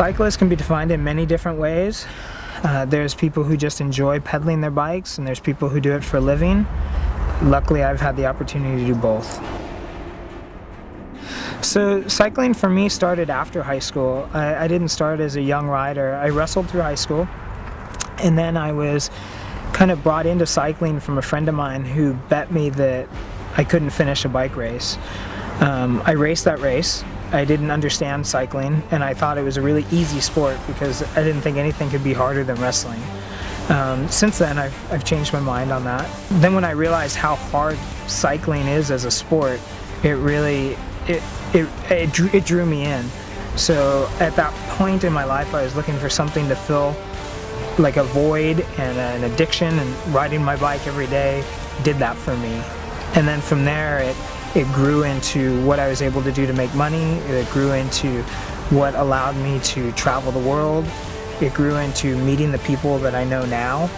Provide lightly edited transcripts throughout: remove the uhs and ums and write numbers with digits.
Cyclists can be defined in many different ways. There's people who just enjoy pedaling their bikes, and there's people who do it for a living. Luckily, I've had the opportunity to do both. So cycling for me started after high school. I didn't start as a young rider. I wrestled through high school, and then I was kind of brought into cycling from a friend of mine who bet me that I couldn't finish a bike race. I raced that race. I didn't understand cycling, and I thought it was a really easy sport because I didn't think anything could be harder than wrestling. Since then, I've changed my mind on that. Then when I realized how hard cycling is as a sport, it really it drew me in. So at that point in my life, I was looking for something to fill like a void and an addiction, and riding my bike every day did that for me. And then from there, it grew into what I was able to do to make money. It grew into what allowed me to travel the world. It grew into meeting the people that I know now.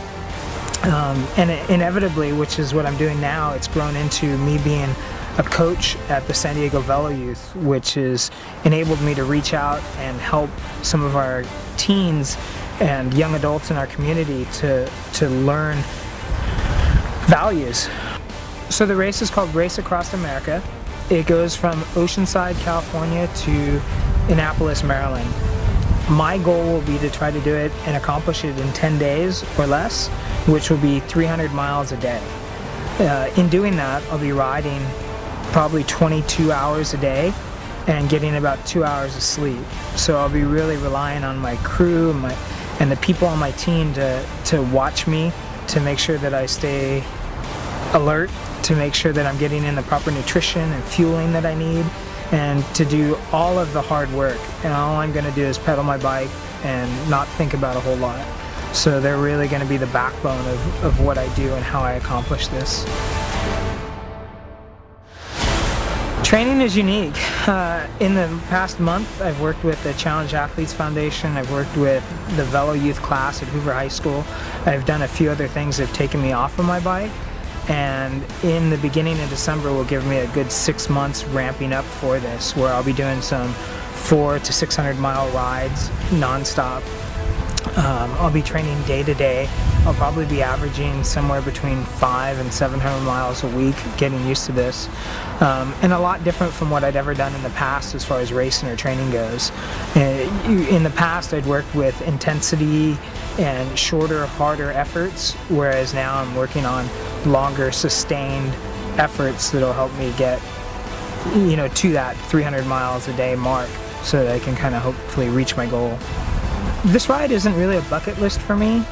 And inevitably, which is what I'm doing now, it's grown into me being a coach at the San Diego Velo Youth, which has enabled me to reach out and help some of our teens and young adults in our community to learn values. So the race is called Race Across America. It goes from Oceanside, California to Annapolis, Maryland. My goal will be to try to do it and accomplish it in 10 days or less, which will be 300 miles a day. In doing that, I'll be riding probably 22 hours a day and getting about 2 hours of sleep. So I'll be really relying on my crew and the people on my team to watch me, to make sure that I stay alert, to make sure that I'm getting in the proper nutrition and fueling that I need, and to do all of the hard work. And all I'm going to do is pedal my bike and not think about a whole lot. So they're really going to be the backbone of what I do and how I accomplish this. Training is unique. In the past month, I've worked with the Challenge Athletes Foundation. I've worked with the Velo Youth class at Hoover High School. I've done a few other things that have taken me off of my bike. And in the beginning of December will give me a good 6 months ramping up for this, where I'll be doing some 400 to 600 mile rides non-stop. I'll be training day to day. I'll probably be averaging somewhere between 500 and 700 miles a week, getting used to this. And a lot different from what I'd ever done in the past as far as racing or training goes. In the past, I'd worked with intensity and shorter, harder efforts, whereas now I'm working on longer, sustained efforts that'll help me get, to that 300 miles a day mark, so that I can kind of hopefully reach my goal. This ride isn't really a bucket list for me.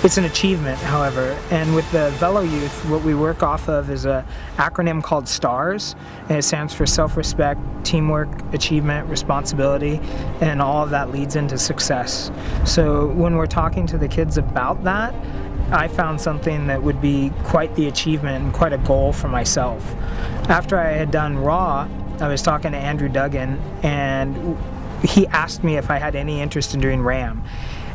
It's an achievement, however, and with the Velo Youth, what we work off of is an acronym called STARS, and it stands for self-respect, teamwork, achievement, responsibility, and all of that leads into success. So when we're talking to the kids about that, I found something that would be quite the achievement and quite a goal for myself. After I had done Raw, I was talking to Andrew Duggan, and he asked me if I had any interest in doing Raam.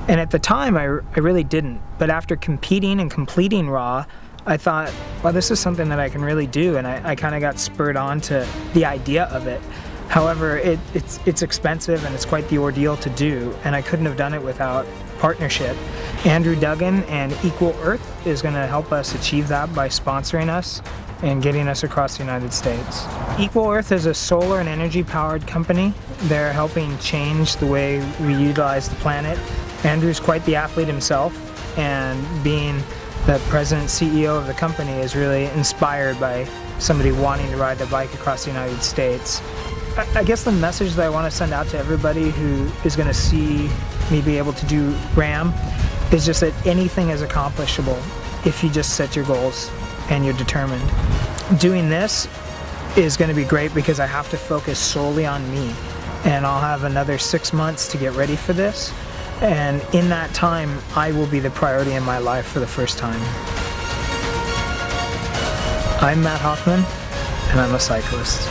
And at the time, I really didn't. But after competing and completing Raw, I thought, well, this is something that I can really do, and I kind of got spurred on to the idea of it. However, it's expensive and it's quite the ordeal to do, and I couldn't have done it without partnership. Andrew Duggan and Equal Earth is going to help us achieve that by sponsoring us and getting us across the United States. Equal Earth is a solar and energy powered company. They're helping change the way we utilize the planet. Andrew's quite the athlete himself, and being the president CEO of the company is really inspired by somebody wanting to ride the bike across the United States. I guess the message that I want to send out to everybody who is going to see me be able to do Raam is just that anything is accomplishable if you just set your goals and you're determined. Doing this is going to be great because I have to focus solely on me, and I'll have another 6 months to get ready for this, and in that time I will be the priority in my life for the first time. I'm Matt Hoffman, and I'm a cyclist.